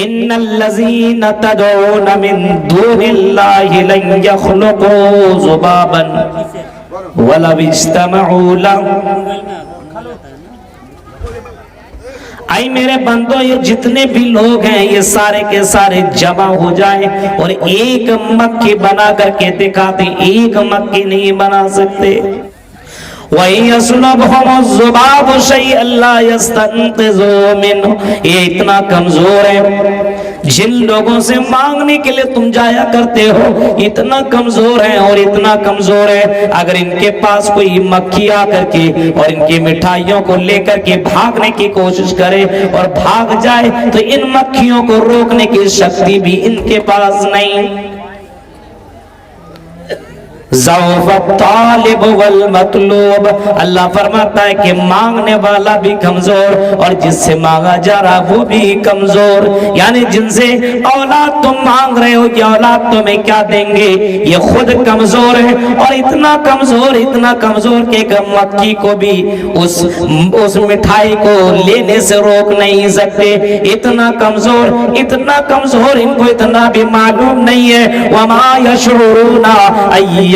ان الذین تدعون من دون اللہ لن یخلقوا ذبابا ولو اجتمعوا له۔ آئی میرے بندو، یہ جتنے بھی لوگ ہیں یہ سارے کے سارے جمع ہو جائیں اور ایک مکھی بنا کر کے دکھا دیں، ایک مکھی نہیں بنا سکتے۔ وَإِن يَسْلُبْهُمُ الذُّبَابُ شَيْئًا لَّا يَسْتَنقِذُوهُ مِنْهُ، یہ اتنا کمزور ہے۔ جن لوگوں سے مانگنے کے لیے تم جایا کرتے ہو اتنا کمزور ہے اور اتنا کمزور ہے، اگر ان کے پاس کوئی مکھی آ کر کے اور ان کی مٹھائیوں کو لے کر کے بھاگنے کی کوشش کرے اور بھاگ جائے تو ان مکھیوں کو روکنے کی شکتی بھی ان کے پاس نہیں۔ ضعف الطالب والمطلوب، اللہ فرماتا ہے کہ مانگنے والا بھی کمزور اور جس سے مانگا جا رہا وہ بھی کمزور، یعنی جن سے اولاد تم مانگ رہے ہو کہ اولاد تمہیں کیا دیں گے، یہ خود کمزور ہے اور اتنا کمزور کہ ایک مکھی کو بھی اس مٹھائی کو لینے سے روک نہیں سکتے، اتنا کمزور ان کو اتنا بھی معلوم نہیں ہے۔ وما یشعرون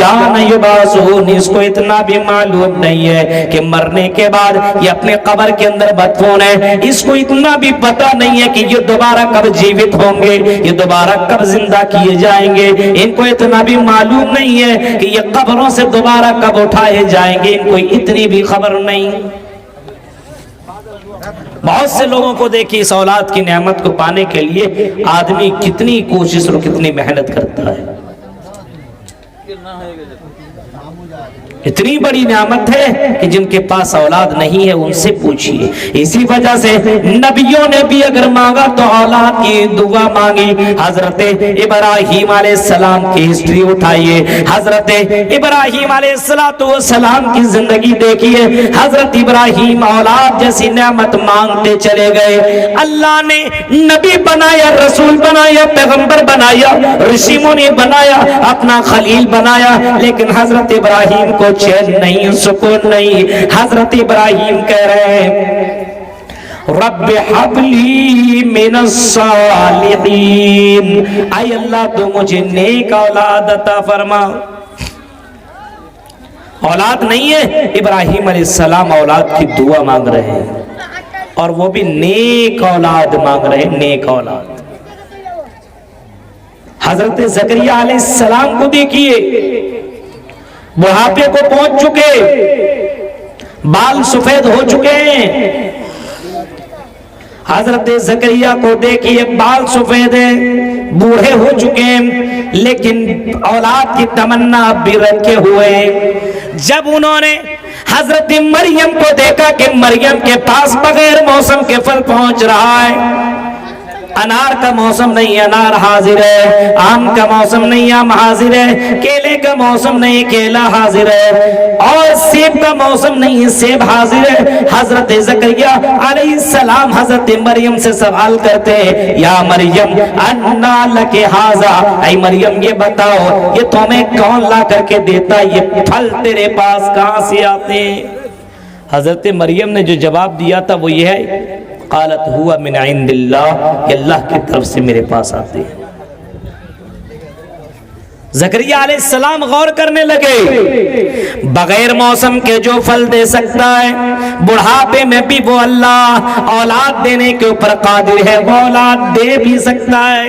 یبعثون، اس کو اتنا بھی معلوم نہیں ہے کہ مرنے کے بعد یہ اپنے قبر کے اندر مدفون ہے، اس کو اتنا بھی پتا نہیں ہے کہ یہ دوبارہ کب جیوت ہوں گے، یہ دوبارہ کب زندہ کیے جائیں گے، ان کو اتنا بھی معلوم نہیں ہے کہ یہ قبروں سے دوبارہ کب اٹھائے جائیں گے، ان کو اتنی بھی خبر نہیں۔ بہت سے لوگوں کو دیکھیں اس اولاد کی نعمت کو پانے کے لیے آدمی کتنی کوشش اور کتنی محنت کرتا ہے، اتنی بڑی نعمت ہے کہ جن کے پاس اولاد نہیں ہے ان سے پوچھئے۔ اسی وجہ سے نبیوں نے بھی اگر مانگا تو اولاد کی دعا مانگی۔ حضرت ابراہیم علیہ السلام کی ہسٹری اٹھائیے، حضرت ابراہیم علیہ السلام کی زندگی دیکھیے۔ حضرت ابراہیم اولاد جیسی نعمت مانگتے چلے گئے، اللہ نے نبی بنایا، رسول بنایا، پیغمبر بنایا، رشی منی بنایا، اپنا خلیل بنایا، لیکن حضرت ابراہیم کو چین نہیں، سکون نہیں۔ حضرت ابراہیم کہہ رہے ہیں رب حب لی من الصالحین، اے اللہ تو مجھے نیک اولاد عطا فرما۔ اولاد نہیں ہے، ابراہیم علیہ السلام اولاد کی دعا مانگ رہے ہیں اور وہ بھی نیک اولاد مانگ رہے ہیں، نیک اولاد۔ حضرت زکریہ علیہ السلام کو دیکھیے، بڑھاپے کو پہنچ چکے، بال سفید ہو چکے ہیں۔ حضرت زکریا کو دیکھیے، بال سفید ہیں، بوڑھے ہو چکے ہیں، لیکن اولاد کی تمنا بھی رکھے ہوئے۔ جب انہوں نے حضرت مریم کو دیکھا کہ مریم کے پاس بغیر موسم کے پھل پہنچ رہا ہے، انار کا موسم نہیں انار حاضر ہے، آم کا موسم نہیں آم حاضر ہے، کیلے کا موسم نہیں کیلا حاضر ہے، اور سیب کا موسم نہیں سیب حاضر ہے۔ حضرت زکریا علیہ السلام حضرت مریم سے سوال کرتے ہیں، یا مریم انا لک ھذا، اے مریم یہ بتاؤ یہ تمہیں کون لا کر کے دیتا، یہ پھل تیرے پاس کہاں سے آتے ہیں؟ حضرت مریم نے جو جواب دیا تھا وہ یہ ہے، قالت ہوا من عند اللہ، کہ اللہ کی طرف سے میرے پاس آتے ہیں۔ زکریا علیہ السلام غور کرنے لگے، بغیر موسم کے جو پھل دے سکتا ہے، بڑھاپے میں بھی وہ اللہ اولاد دینے کے اوپر قادر ہے، وہ اولاد دے بھی سکتا ہے۔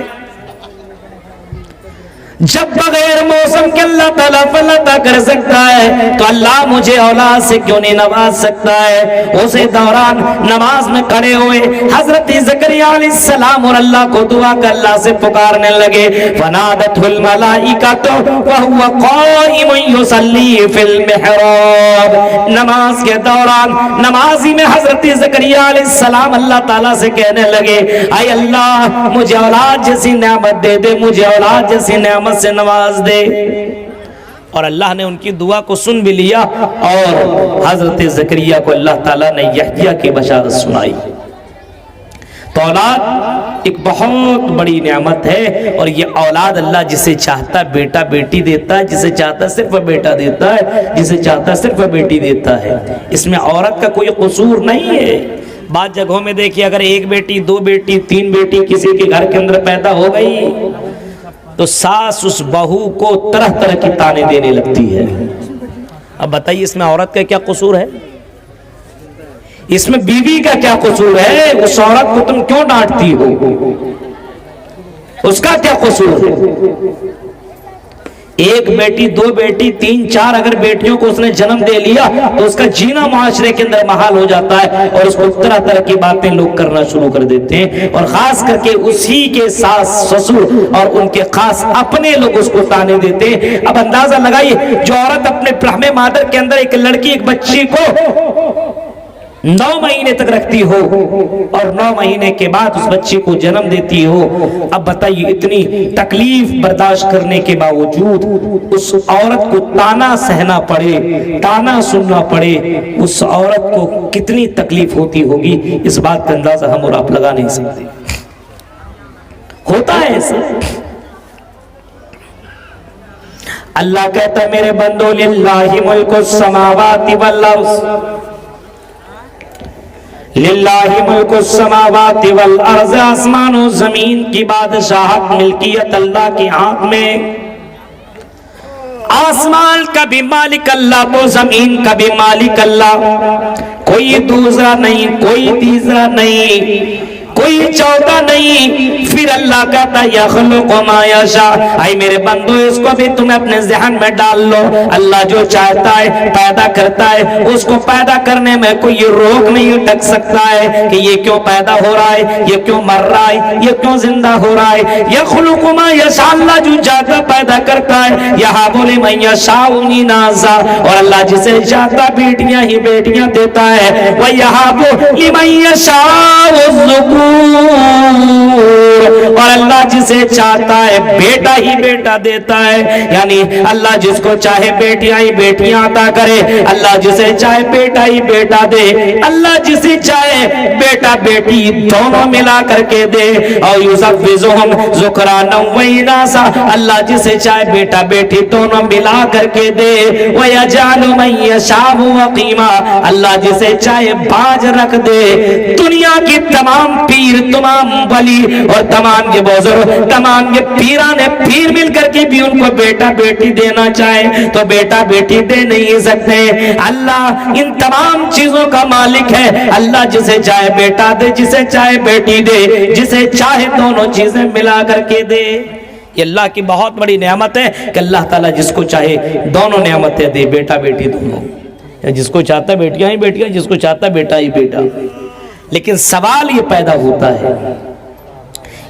جب بغیر موسم کے اللہ تعالیٰ پھل عطا کر سکتا ہے تو اللہ مجھے اولاد سے کیوں نہیں نواز سکتا ہے؟ اسی دوران نماز میں کھڑے ہوئے حضرت زکریا علیہ السلام اور اللہ کو دعا کر اللہ سے پکارنے لگے، فنادته الملائکۃ وهو قائم یصلی فی المحراب۔ نماز کے دوران نمازی میں حضرت زکریا علیہ السلام اللہ تعالیٰ سے کہنے لگے، اے اللہ مجھے اولاد جیسی نعمت دے دے، مجھے اولاد جیسی نعمت سے نواز دے۔ اور اللہ نے ان کی دعا کو سن بھی لیا اور حضرت زکریا کو اللہ تعالیٰ نے یحییٰ کی بشارت سنائی۔ تو اولاد ایک بہت بڑی نعمت ہے، اور یہ اولاد اللہ جسے چاہتا ہے بیٹا بیٹی دیتا ہے، جسے چاہتا ہے صرف بیٹا دیتا ہے، جسے چاہتا ہے صرف بیٹی دیتا ہے۔ اس میں عورت کا کوئی قصور نہیں ہے، بعض جگہوں میں دیکھیے اگر ایک بیٹی، دو بیٹی، تین بیٹی کسی کے گھر کے اندر پیدا ہو گئی تو ساس اس بہو کو طرح طرح کی تانے دینے لگتی ہے۔ اب بتائیے اس میں عورت کا کیا قصور ہے؟ اس میں بیوی کا کیا قصور ہے؟ اس عورت کو تم کیوں ڈانٹتی ہو؟ اس کا کیا قصور ہے؟ ایک بیٹی، دو بیٹی، تین، چار اگر بیٹیوں کو اس نے جنم دے لیا تو اس کا جینا معاشرے کے اندر محال ہو جاتا ہے، اور اس کو طرح طرح کی باتیں لوگ کرنا شروع کر دیتے ہیں، اور خاص کر کے اسی کے ساس سسر اور ان کے خاص اپنے لوگ اس کو تانے دیتے ہیں۔ اب اندازہ لگائیے، جو عورت اپنے رحم مادر کے اندر ایک لڑکی، ایک بچی کو 9 مہینے تک رکھتی ہو اور 9 مہینے کے بعد اس بچی کو جنم دیتی ہو، اب بتائیے اتنی تکلیف برداشت کرنے کے باوجود اس عورت کو تانا سہنا پڑے، تانا سننا پڑے، اس عورت کو کتنی تکلیف ہوتی ہوگی، اس بات کا اندازہ ہم اور آپ لگا نہیں سکتے۔ ہوتا ہے ایسا۔ اللہ کہتا ہے میرے بندو للہ ملک السماوات والارض، للہ ملک السماوات والارض، آسمان و زمین کی بادشاہت ملکیت اللہ کے ہاتھ میں۔ آسمان کا بھی مالک اللہ تو زمین کا بھی مالک اللہ، کوئی دوسرا نہیں، کوئی تیسرا نہیں، کوئی چوتھا نہیں۔ پھر اللہ کہتا یخلق ما یشاء، اے میرے بندو اس کو بھی تم اپنے ذہن میں ڈال لو، اللہ جو چاہتا ہے پیدا کرتا ہے، اس کو پیدا کرنے میں کوئی یہ روک نہیں ٹک سکتا ہے کہ یہ کیوں پیدا ہو رہا ہے، یہ کیوں مر رہا ہے، یہ کیوں زندہ ہو رہا ہے۔ یخلق ما یشاء، اللہ جو چاہتا پیدا کرتا ہے۔ یہاں بولے من یشاء اناسا، اور اللہ جسے چاہتا بیٹیاں ہی بیٹیاں دیتا ہے۔ وَيَهَبُ لِمَن يَشَاءُ الذُّكُورَ، اور اللہ جسے چاہتا ہے بیٹا ہی بیٹا دیتا ہے، یعنی اللہ جس کو چاہے بیٹیاں ہی بیٹیاں عطا کرے، اللہ جسے چاہے بیٹا ہی بیٹا دے، اللہ جسے چاہے بیٹا بیٹی دونوں ملا کر کے دے۔ اور یزوجہم ذکرانا و اناسا، اللہ جسے چاہے بیٹا بیٹی دونوں ملا کر کے دے۔ ویجعل من یشاء عقیما، اللہ جسے چاہے باج رکھ دے۔ دنیا کی تمام پیر، تمام ولی اور تمام کے بزرگ، تمام کے پیران پیر مل کر کے بھی ان کو بیٹا بیٹی دینا چاہے تو بیٹا بیٹی دے نہیں سکتے۔ اللہ ان تمام چیزوں کا مالک ہے، اللہ جسے چاہے بیٹا دے، جسے چاہے بیٹی دے، جسے چاہے دونوں چیزیں ملا کر کے دے۔ یہ اللہ کی بہت بڑی نعمت ہے کہ اللہ تعالیٰ جس کو چاہے دونوں نعمتیں دے، بیٹا بیٹی دونوں، جس کو چاہتا ہے بیٹیاں ہی بیٹیاں، جس کو چاہتا ہے بیٹا ہی بیٹا۔ لیکن سوال یہ پیدا ہوتا ہے،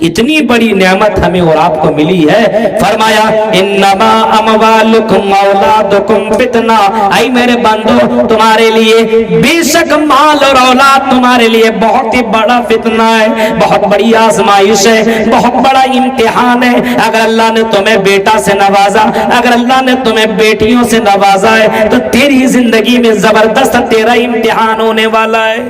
اتنی بڑی نعمت ہمیں اور آپ کو ملی ہے، فرمایا انما اموالکم اولادکم فتنہ، اے میرے بندو تمہارے لیے بے شک مال اور اولاد تمہارے لیے بہت ہی بڑا فتنہ ہے، بہت بڑی آزمائش ہے، بہت بڑا امتحان ہے۔ اگر اللہ نے تمہیں بیٹا سے نوازا، اگر اللہ نے تمہیں بیٹیوں سے نوازا ہے تو تیری زندگی میں زبردست تیرا امتحان ہونے والا ہے،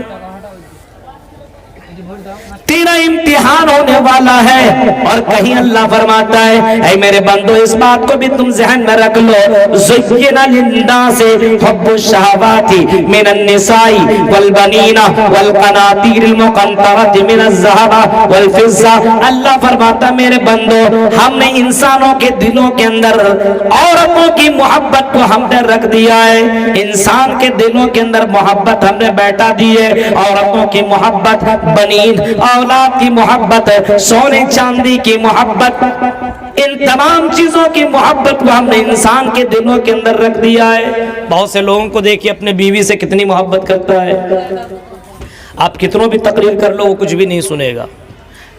تیرا امتحان ہونے والا ہے۔ اور کہیں اللہ فرماتا ہے اے میرے بندو اس بات کو بھی تم ذہن میں رکھ لو، زین للناس حب الشہوات من النساء والبنین والقناطیر المقنطرۃ من الذهب والفضہ، اللہ فرماتا میرے بندو ہم نے انسانوں کے دلوں کے اندر عورتوں کی محبت کو ہم نے رکھ دیا ہے، انسان کے دلوں کے اندر محبت ہم نے بیٹھا دی ہے، عورتوں کی محبت، بنین اولاد کی محبت، سونے چاندی کی محبت، ان تمام چیزوں کی محبت کو ہم نے انسان کے دلوں کے اندر رکھ دیا ہے۔ بہت سے لوگوں کو دیکھیے اپنے بیوی سے کتنی محبت کرتا ہے، آپ کتنوں بھی تقریر کر لو وہ کچھ بھی نہیں سنے گا،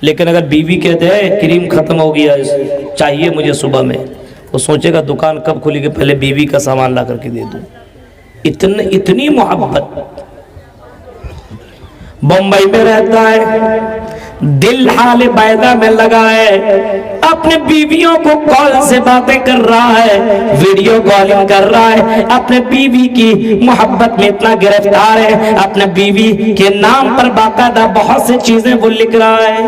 لیکن اگر بیوی کہتے ہیں کریم ختم ہو گیا چاہیے مجھے صبح میں، وہ سوچے گا دکان کب کھلے گی، پہلے بیوی کا سامان لا کر کے دے دوں، اتنی محبت۔ بمبئی میں رہتا ہے، دل حال بیضا میں لگا ہے، اپنے بیویوں کو کال سے باتیں کر رہا ہے، ویڈیو کالنگ کر رہا ہے، اپنے بیوی کی محبت میں اتنا گرفتار ہے، اپنے بیوی کے نام پر باقاعدہ بہت سے چیزیں وہ لکھ رہا ہے۔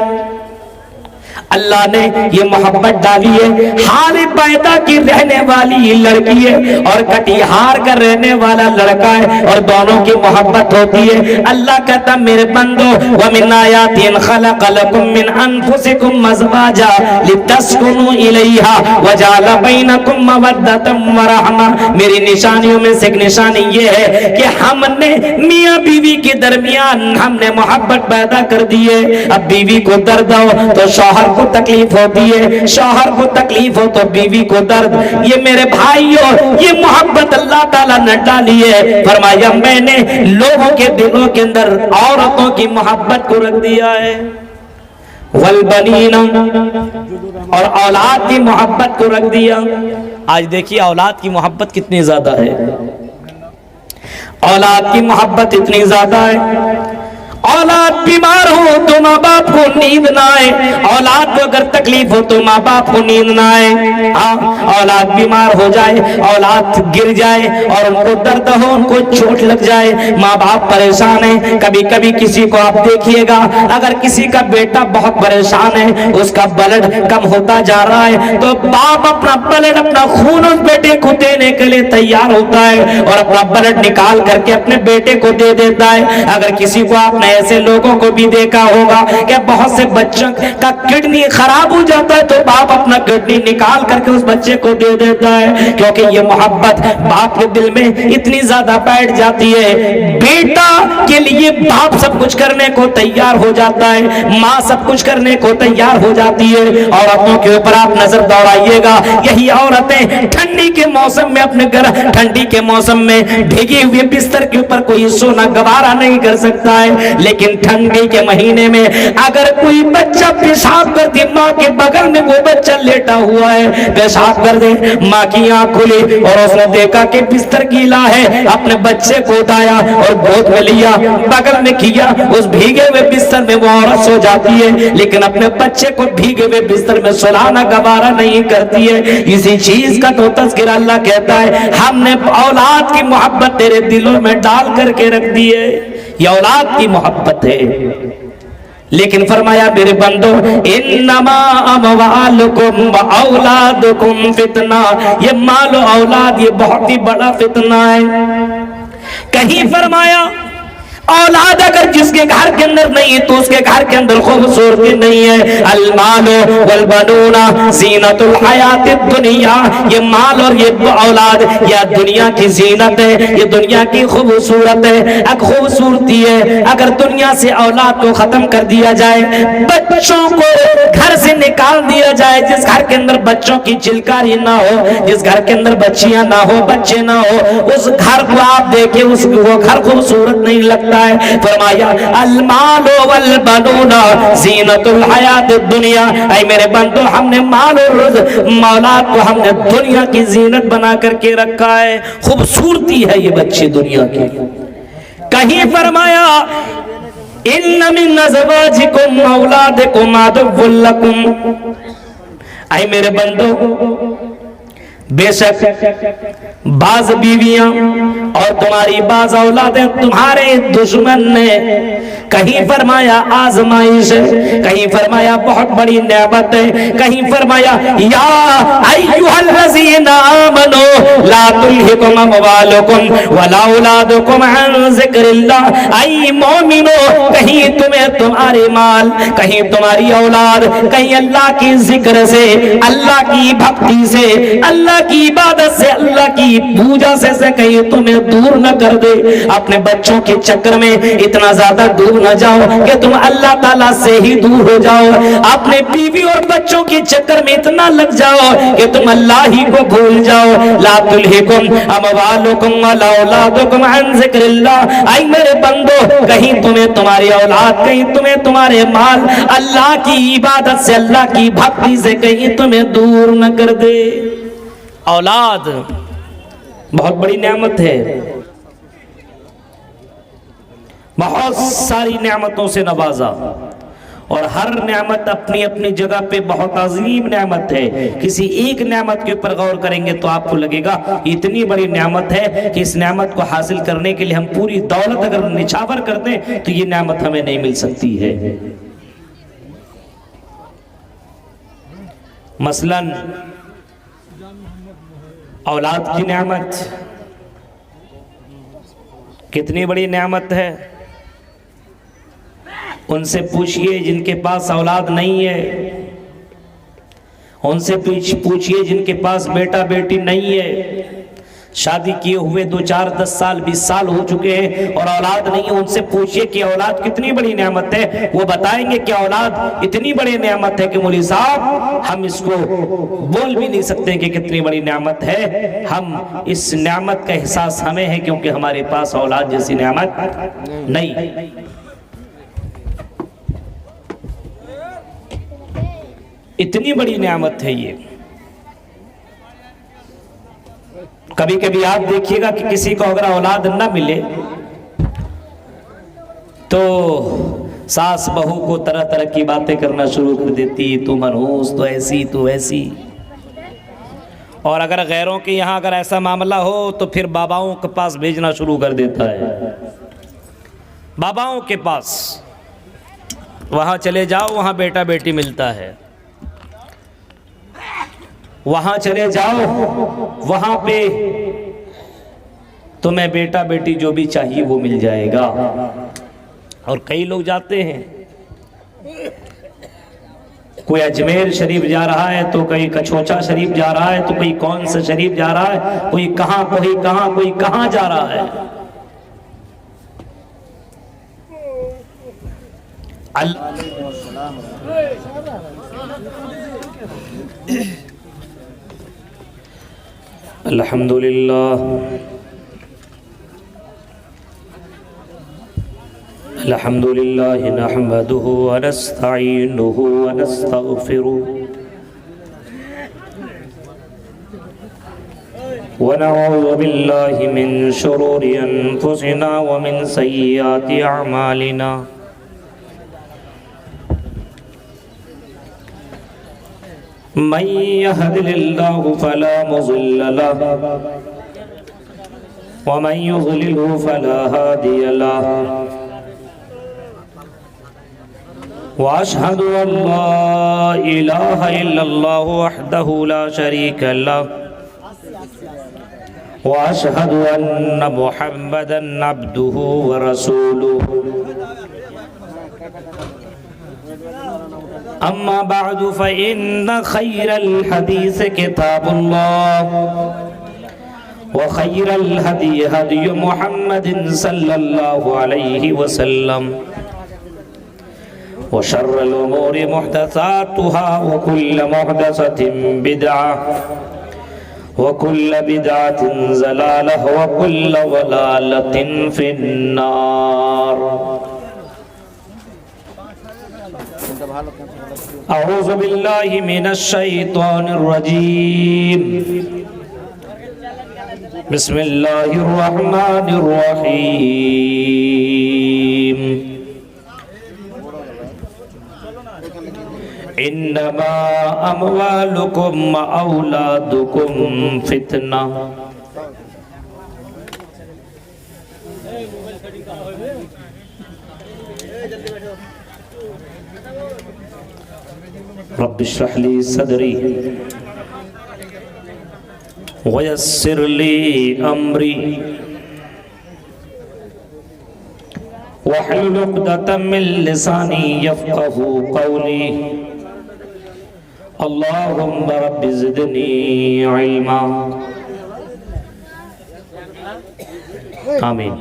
اللہ نے یہ محبت ڈالی ہے، حال پیدا کی رہنے والی لڑکی ہے اور کٹیہار کا رہنے والا لڑکا ہے، اور دونوں کی محبت ہوتی ہے۔ اللہ کہتا میرے بندو وَمِنْ آيَاتِهِ خَلَقَ لَكُم مِّنْ أَنفُسِكُمْ أَزْوَاجًا لِتَسْكُنُوا إِلَيْهَا وَجَعَلَ بَيْنَكُم مَّوَدَّةً وَرَحْمَةً۔ میری نشانیوں میں سے ایک نشانی یہ ہے کہ ہم نے میاں بیوی کے درمیان ہم نے محبت پیدا کر دی ہے۔ اب بیوی کو درد ہو تو شوہر کو تکلیف ہوتی ہے، شوہر کو تکلیف ہو تو بیوی کو درد۔ یہ میرے بھائیوں یہ محبت اللہ تعالیٰ نے ڈالی ہے۔ فرمایا میں نے لوگوں کے دلوں کے اندر عورتوں کی محبت کو رکھ دیا ہے، والبنین اور اولاد کی محبت کو رکھ دیا۔ آج دیکھیے اولاد کی محبت کتنی زیادہ ہے، اولاد کی محبت اتنی زیادہ ہے۔ اولاد بیمار ہو تو ماں باپ کو نیند نہ آئے، اولاد کو اگر تکلیف ہو تو ماں باپ کو نیند نہ آئے۔ اولاد بیمار ہو جائے، اولاد گر جائے اور ان کو درد ہو، ان کو چوٹ لگ جائے، ماں باپ پریشان ہیں۔ کبھی کبھی کسی کو آپ دیکھیے گا اگر کسی کا بیٹا بہت پریشان ہے، اس کا بلڈ کم ہوتا جا رہا ہے تو باپ اپنا بلڈ اپنا خون اس بیٹے کو دینے کے لیے تیار ہوتا ہے اور اپنا بلڈ نکال کر کے اپنے بیٹے کو دے دیتا ہے۔ اگر کسی کو آپ نے ایسے لوگوں کو بھی دیکھا ہوگا کہ بہت سے بچوں کا کڈنی خراب ہو جاتا ہے تو باپ اپنا کڈنی نکال کر کے اس بچے کو دے دیتا ہے، کیونکہ یہ محبت باپ کے دل میں اتنی زیادہ بیٹھ جاتی ہے۔ بیٹا کے لیے باپ سب کچھ کرنے کو تیار ہو جاتا ہے، ماں سب کچھ کرنے کو تیار ہو جاتی ہے۔ عورتوں کے اوپر آپ نظر دوڑائیے گا، یہی عورتیں ٹھنڈی کے موسم میں اپنے گھر ٹھنڈی کے موسم میں بھیگے ہوئے بستر کے اوپر کوئی سونا گوارا نہیں کر سکتا ہے، لیکن ٹھنڈی کے مہینے میں اگر کوئی بچہ پیشاب کر دے، ماں کے بغل میں وہ بچہ لیٹا ہوا ہے پیشاب کر دے، ماں کی آنکھ کھلی اور اس نے دیکھا کہ بستر گیلا ہے، اپنے بچے کو اٹھایا اور گود میں لیا، بغل میں کیا، اس بھیگے ہوئے بستر میں وہ عورت سو جاتی ہے، لیکن اپنے بچے کو بھیگے ہوئے بستر میں سلانا گوارا نہیں کرتی ہے۔ اسی چیز کا تو تذکرہ اللہ کہتا ہے ہم نے اولاد کی محبت تیرے دلوں میں ڈال کر کے رکھ دی ہے، یہ اولاد کی محبت ہے۔ لیکن فرمایا میرے بندو انما اموالکم و اولادکم فتنہ، یہ مال و اولاد یہ بہت ہی بڑا فتنہ ہے۔ کہیں فرمایا اولاد اگر جس کے گھر کے اندر نہیں تو اس کے گھر کے اندر خوبصورتی نہیں ہے۔ المال والبنون زینت الحیات الدنیا، یہ مال اور یہ اولاد یہ دنیا کی زینت ہے، یہ دنیا کی خوبصورت ہے، ایک خوبصورتی ہے۔ اگر دنیا سے اولاد کو ختم کر دیا جائے، بچوں کو گھر سے نکال دیا جائے، جس گھر کے اندر بچوں کی چلکاری نہ ہو، جس گھر کے اندر بچیاں نہ ہو، بچے نہ ہو، اس گھر کو آپ دیکھیں وہ گھر خوبصورت نہیں لگتا ہے۔ فرمایا المال والبنون زینت الحیات الدنیا، اے میرے بندو ہم نے مال اور اولاد کو ہم نے دنیا کی زینت بنا کر کے رکھا ہے، خوبصورتی ہے یہ بچے دنیا کی۔ کہیں فرمایا ان من ازواجکم اولادکم عدو لکم، اے میرے بندو بے شک بعض بیویاں اور تمہاری بعض اولادیں تمہارے دشمن نے۔ کہیں فرمایا آزمائش ہے، کہیں فرمایا بہت بڑی نعمت ہے، کہیں فرمایا یا ایھا الذین آمنوا لا تلھکم اموالکم ولا اولادکم عن ذکر اللہ، اے مومنو کہیں تمہیں تمہارے مال، کہیں تمہاری اولاد، کہیں اللہ کی ذکر سے، اللہ کی بھکتی سے، اللہ کی عبادت سے، اللہ کی پوجا سے کہیں تمہیں دور نہ کر دے۔ اپنے بچوں کے چکر میں اتنا زیادہ دور نہ جاؤ کہ تم اللہ تعالیٰ سے ہی دور ہو جاؤ، اپنے بیوی اور بچوں کے چکر میں اتنا لگ جاؤ کہ تم اللہ ہی کو بھول جاؤ۔ لا تلھکم اموالکم ولا اولادکم عن ذکر اللہ، اے میرے بندو کہیں تمہیں تمہاری اولاد، کہیں تمہیں تمہارے مال اللہ کی عبادت سے، اللہ کی بھکتی سے کہیں تمہیں دور نہ کر دے۔ اولاد بہت بڑی نعمت ہے، بہت ساری نعمتوں سے نوازا، اور ہر نعمت اپنی اپنی جگہ پہ بہت عظیم نعمت ہے۔ کسی ایک نعمت کے اوپر غور کریں گے تو آپ کو لگے گا اتنی بڑی نعمت ہے کہ اس نعمت کو حاصل کرنے کے لیے ہم پوری دولت اگر نچھاور کر دیں تو یہ نعمت ہمیں نہیں مل سکتی ہے۔ مثلاً اولاد کی نعمت کتنی بڑی نعمت ہے. ان سے پوچھئے جن کے پاس اولاد نہیں ہے، ان سے پوچھئے جن کے پاس بیٹا بیٹی نہیں ہے، شادی کیے ہوئے 2 4 10 سال 20 سال ہو چکے ہیں اور اولاد نہیں ہے، ان سے پوچھئے کہ اولاد کتنی بڑی نعمت ہے. وہ بتائیں گے کہ اولاد اتنی بڑی نعمت ہے کہ مولوی صاحب ہم اس کو بول بھی نہیں سکتے کہ کتنی بڑی نعمت ہے. ہم اس نعمت کا احساس ہمیں ہے کیونکہ ہمارے پاس اولاد جیسی نعمت نہیں. اتنی بڑی نعمت ہے یہ. کبھی کبھی آپ دیکھیے گا کہ کسی کو اگر اولاد نہ ملے تو ساس بہو کو طرح طرح کی باتیں کرنا شروع کر دیتی، تو منحوس، تو ایسی تو ایسی. اور اگر غیروں کے یہاں اگر ایسا معاملہ ہو تو پھر باباؤں کے پاس بھیجنا شروع کر دیتا ہے. باباؤں کے پاس وہاں چلے جاؤ، وہاں بیٹا بیٹی ملتا ہے. وہاں چلے جاؤ، وہاں پہ تمہیں بیٹا بیٹی جو بھی چاہیے وہ مل جائے گا. اور کئی لوگ جاتے ہیں، کوئی اجمیر شریف جا رہا ہے تو کوئی کچھوچا شریف جا رہا ہے تو کوئی کون سا شریف جا رہا ہے، کوئی کہاں کوئی کہاں جا رہا ہے. الحمدللہ نحمده ونستعینه ونستغفره ونعوذ باللہ من شرور انفسنا ومن سیئات اعمالنا من يهد الله فلا مضل له ومن يضلل فلا هادي له واشهد ان لا اله الا الله وحده لا شريك له واشهد ان محمدا عبده ورسوله. اما بعد فإن خير الحديث كتاب الله وخير الهدي هدي محمد صلى الله عليه وسلم وشر الأمور محدثاتها وكل محدثة بدعة وكل بدعة ضلالة وكل ضلالة في النار. اعوذ باللہ من الشیطان الرجیم. بسم اللہ الرحمن الرحیم. انما اموالکم واولادکم فتنہ. رب اشرح لي صدري ويسر لي امري واحلل عقدة من لساني يفقهوا قولي. اللهم رب زدني علما. آمین.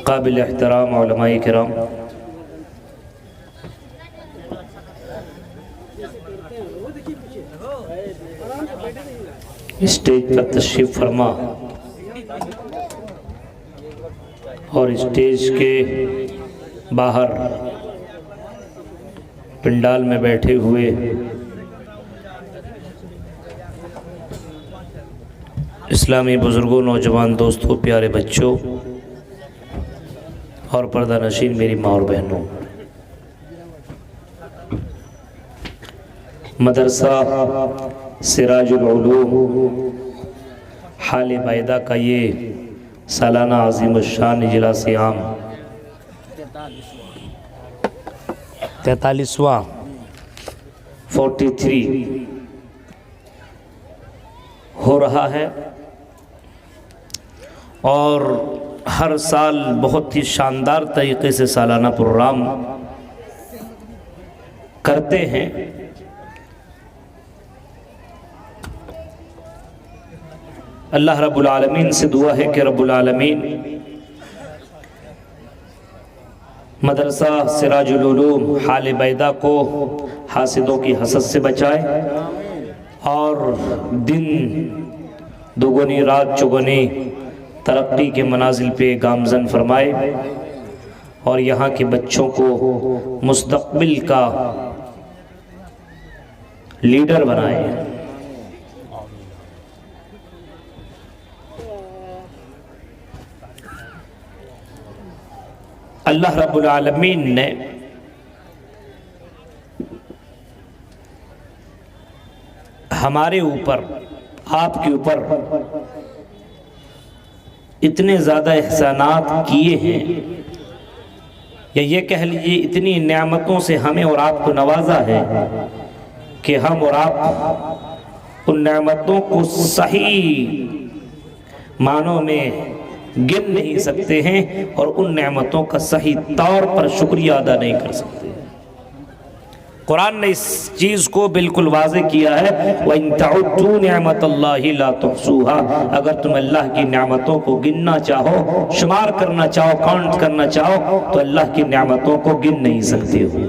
قابل احترام علماء کرام، اسٹیج پر تشریف فرما اور اسٹیج کے باہر پنڈال میں بیٹھے ہوئے اسلامی بزرگوں، نوجوان دوستوں، پیارے بچوں اور پردہ نشین میری ماں اور بہنوں، مدرسہ سراج العلوم حال بائدہ کا یہ سالانہ عظیم الشان اجلاس عام 43واں 43 ہو رہا ہے، اور ہر سال بہت ہی شاندار طریقے سے سالانہ پروگرام کرتے ہیں۔ اللہ رب العالمین سے دعا ہے کہ رب العالمین مدرسہ سراج العلوم حال بیدا کو حاسدوں کی حسد سے بچائے، اور دن دوگنی رات چوگنی ترقی کے منازل پہ گامزن فرمائے، اور یہاں کے بچوں کو مستقبل کا لیڈر بنائے۔ اللہ رب العالمین نے ہمارے اوپر، آپ کے اوپر اتنے زیادہ احسانات کیے ہیں، یا یہ کہہ لیجیے اتنی نعمتوں سے ہمیں اور آپ کو نوازا ہے کہ ہم اور آپ ان نعمتوں کو صحیح معنوں میں گن نہیں سکتے ہیں، اور ان نعمتوں کا صحیح طور پر شکریہ ادا نہیں کر سکتے۔ قرآن نے اس چیز کو بالکل واضح کیا ہے، وَإِن تَعُدُّوا نِعْمَةَ اللَّهِ لَا تُحْصُوهَا، اگر تم اللہ کی نعمتوں کو گننا چاہو، شمار کرنا چاہو، کاؤنٹ کرنا چاہو، تو اللہ کی نعمتوں کو گن نہیں سکتے ہو۔